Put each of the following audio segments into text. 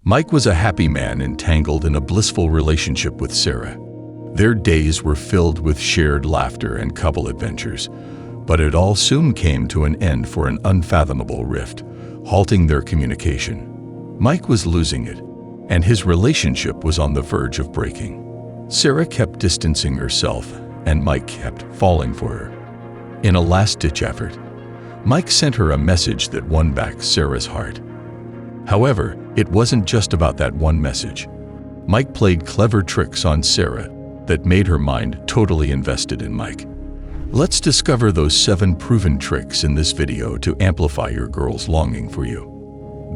Mike was a happy man entangled in a blissful relationship with Sarah. Their days were filled with shared laughter and couple adventures, but it all soon came to an end for an unfathomable rift, halting their communication. Mike was losing it, and his relationship was on the verge of breaking. Sarah kept distancing herself, and Mike kept falling for her. In a last-ditch effort, Mike sent her a message that won back Sarah's heart. However, it wasn't just about that one message. Mike played clever tricks on Sarah that made her mind totally invested in Mike. Let's discover those 7 proven tricks in this video to amplify your girl's longing for you.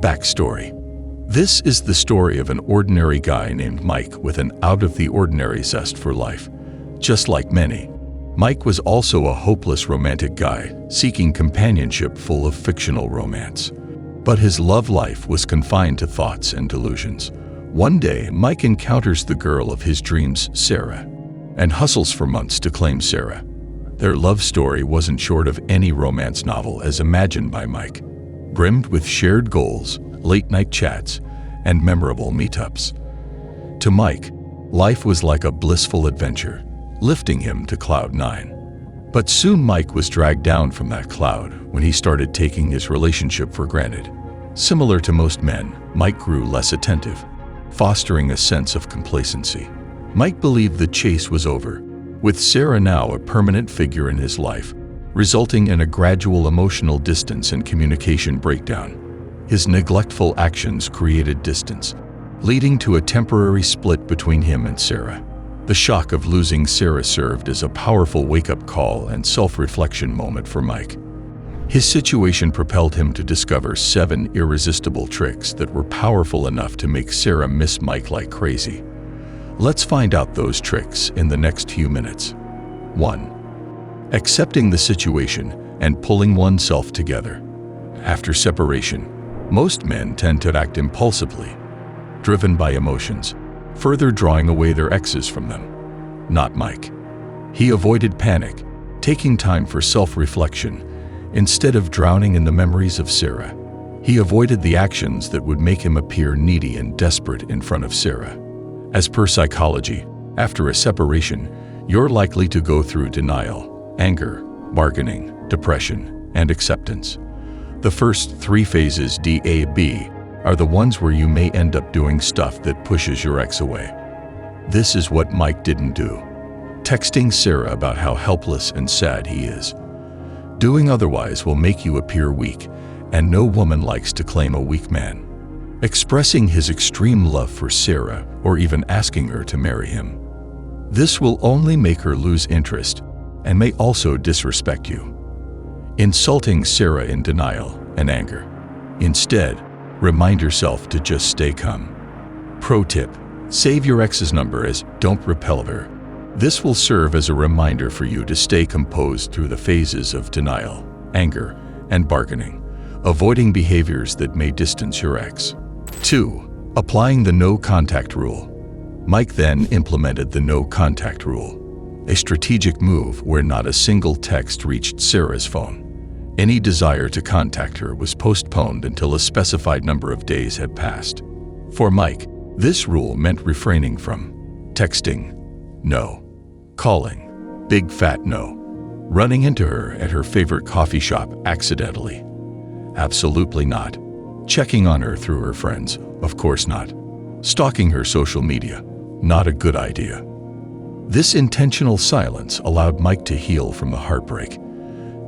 Backstory. This is the story of an ordinary guy named Mike with an out-of-the-ordinary zest for life. Just like many, Mike was also a hopeless romantic guy, seeking companionship full of fictional romance. But his love life was confined to thoughts and delusions. One day, Mike encounters the girl of his dreams, Sarah, and hustles for months to claim Sarah. Their love story wasn't short of any romance novel as imagined by Mike, brimmed with shared goals, late-night chats, and memorable meetups. To Mike, life was like a blissful adventure, lifting him to cloud 9. But soon Mike was dragged down from that cloud when he started taking his relationship for granted. Similar to most men, Mike grew less attentive, fostering a sense of complacency. Mike believed the chase was over, with Sarah now a permanent figure in his life, resulting in a gradual emotional distance and communication breakdown. His neglectful actions created distance, leading to a temporary split between him and Sarah. The shock of losing Sarah served as a powerful wake-up call and self-reflection moment for Mike. His situation propelled him to discover 7 irresistible tricks that were powerful enough to make Sarah miss Mike like crazy. Let's find out those tricks in the next few minutes. 1. Accepting the situation and pulling oneself together. After separation, most men tend to act impulsively, driven by emotions, further drawing away their exes from them. Not Mike. He avoided panic, taking time for self-reflection, instead of drowning in the memories of Sarah. He avoided the actions that would make him appear needy and desperate in front of Sarah. As per psychology, after a separation, you're likely to go through denial, anger, bargaining, depression, and acceptance. The first 3 phases, DAB, are the ones where you may end up doing stuff that pushes your ex away. This is what Mike didn't do. Texting Sarah about how helpless and sad he is. Doing otherwise will make you appear weak, and no woman likes to claim a weak man. Expressing his extreme love for Sarah or even asking her to marry him. This will only make her lose interest and may also disrespect you. Insulting Sarah in denial and anger. Instead, remind yourself to just stay calm. Pro tip: save your ex's number as "Don't repel her." This will serve as a reminder for you to stay composed through the phases of denial, anger, and bargaining, avoiding behaviors that may distance your ex. 2. Applying the no contact rule. Mike then implemented the no contact rule, a strategic move where not a single text reached Sarah's phone. Any desire to contact her was postponed until a specified number of days had passed. For Mike, this rule meant refraining from texting, no, calling, big fat no, running into her at her favorite coffee shop accidentally, absolutely not, checking on her through her friends, of course not, stalking her social media, not a good idea. This intentional silence allowed Mike to heal from the heartbreak,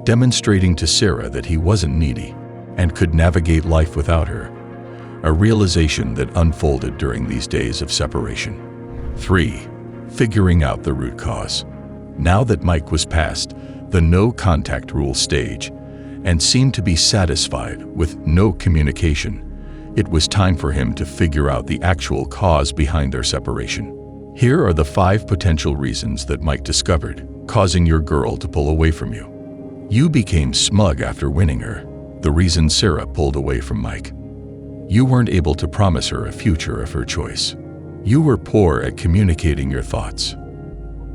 demonstrating to Sarah that he wasn't needy and could navigate life without her, a realization that unfolded during these days of separation. 3. Figuring out the root cause. Now that Mike was past the no contact rule stage and seemed to be satisfied with no communication, it was time for him to figure out the actual cause behind their separation. Here are the 5 potential reasons that Mike discovered, causing your girl to pull away from you. You became smug after winning her, the reason Sarah pulled away from Mike. You weren't able to promise her a future of her choice. You were poor at communicating your thoughts.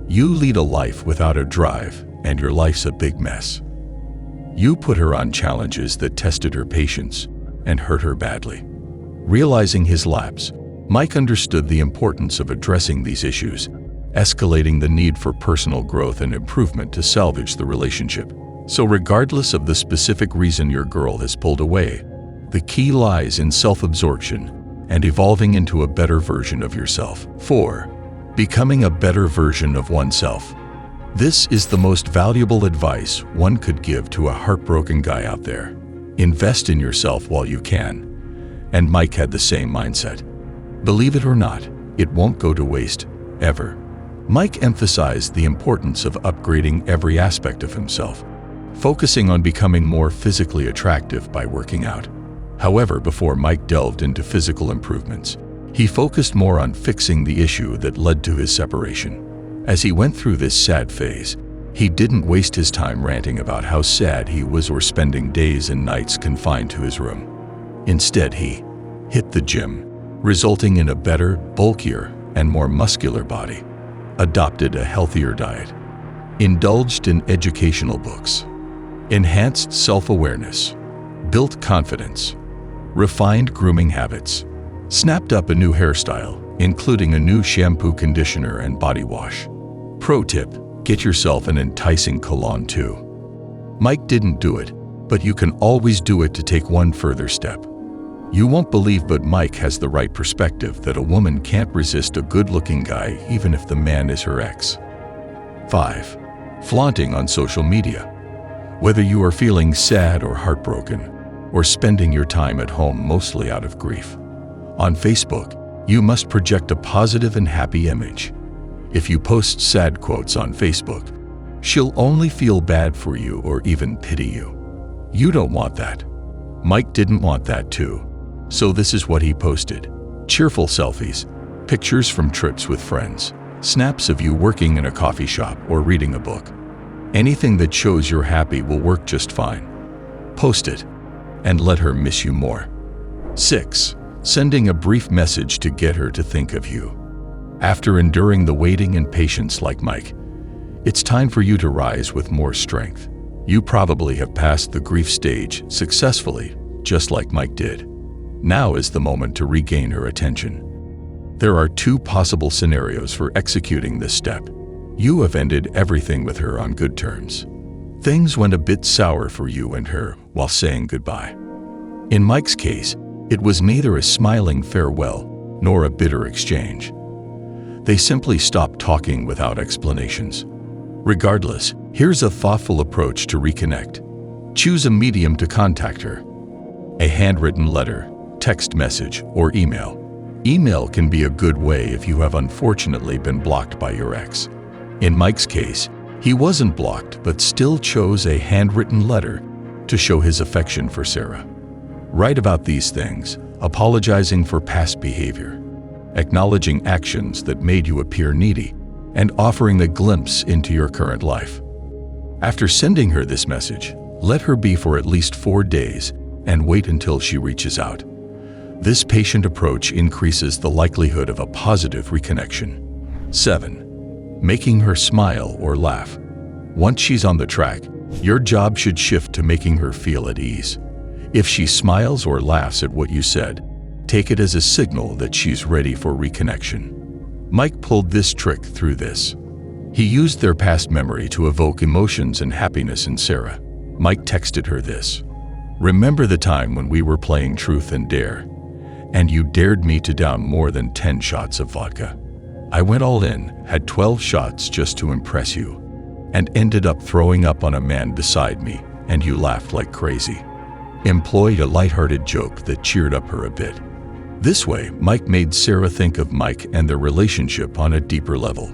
You lead a life without a drive, and your life's a big mess. You put her on challenges that tested her patience and hurt her badly. Realizing his lapse, Mike understood the importance of addressing these issues, escalating the need for personal growth and improvement to salvage the relationship. So regardless of the specific reason your girl has pulled away, the key lies in self-absorption and evolving into a better version of yourself. 4. Becoming a better version of oneself. This is the most valuable advice one could give to a heartbroken guy out there. Invest in yourself while you can. And Mike had the same mindset. Believe it or not, it won't go to waste, ever. Mike emphasized the importance of upgrading every aspect of himself, focusing on becoming more physically attractive by working out. However, before Mike delved into physical improvements, he focused more on fixing the issue that led to his separation. As he went through this sad phase, he didn't waste his time ranting about how sad he was or spending days and nights confined to his room. Instead, he hit the gym, resulting in a better, bulkier, and more muscular body, adopted a healthier diet, indulged in educational books, enhanced self-awareness, built confidence, refined grooming habits, snapped up a new hairstyle, including a new shampoo, conditioner, and body wash. Pro tip: get yourself an enticing cologne too. Mike didn't do it, but you can always do it to take one further step. You won't believe, but Mike has the right perspective that a woman can't resist a good-looking guy even if the man is her ex. 5. Flaunting on social media. Whether you are feeling sad or heartbroken, or spending your time at home mostly out of grief, on Facebook, you must project a positive and happy image. If you post sad quotes on Facebook, she'll only feel bad for you or even pity you. You don't want that. Mike didn't want that too. So this is what he posted: cheerful selfies, pictures from trips with friends, snaps of you working in a coffee shop or reading a book. Anything that shows you're happy will work just fine. Post it and let her miss you more. 6. Sending a brief message to get her to think of you. After enduring the waiting and patience like Mike, it's time for you to rise with more strength. You probably have passed the grief stage successfully, just like Mike did. Now is the moment to regain her attention. There are 2 possible scenarios for executing this step. You have ended everything with her on good terms. Things went a bit sour for you and her while saying goodbye. In Mike's case, it was neither a smiling farewell nor a bitter exchange. They simply stopped talking without explanations. Regardless, here's a thoughtful approach to reconnect. Choose a medium to contact her: a handwritten letter, text message, or email. Email can be a good way if you have unfortunately been blocked by your ex. In Mike's case, he wasn't blocked but still chose a handwritten letter to show his affection for Sarah. Write about these things, apologizing for past behavior, acknowledging actions that made you appear needy, and offering a glimpse into your current life. After sending her this message, let her be for at least 4 days and wait until she reaches out. This patient approach increases the likelihood of a positive reconnection. 7. Making her smile or laugh. Once she's on the track, your job should shift to making her feel at ease. If she smiles or laughs at what you said, take it as a signal that she's ready for reconnection. Mike pulled this trick through this. He used their past memory to evoke emotions and happiness in Sarah. Mike texted her this: "Remember the time when we were playing Truth and Dare, and you dared me to down more than 10 shots of vodka? I went all in, had 12 shots just to impress you, and ended up throwing up on a man beside me, and you laughed like crazy." Employed a lighthearted joke that cheered up her a bit. This way, Mike made Sarah think of Mike and their relationship on a deeper level.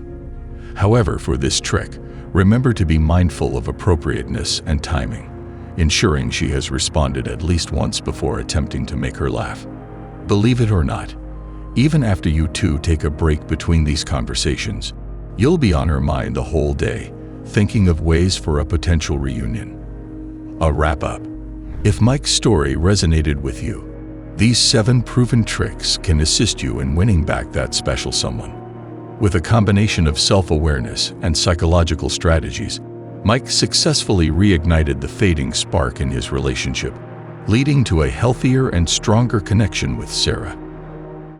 However, for this trick, remember to be mindful of appropriateness and timing, ensuring she has responded at least once before attempting to make her laugh. Believe it or not, even after you two take a break between these conversations, you'll be on her mind the whole day, thinking of ways for a potential reunion. A wrap-up. If Mike's story resonated with you, these 7 proven tricks can assist you in winning back that special someone. With a combination of self-awareness and psychological strategies, Mike successfully reignited the fading spark in his relationship, leading to a healthier and stronger connection with Sarah.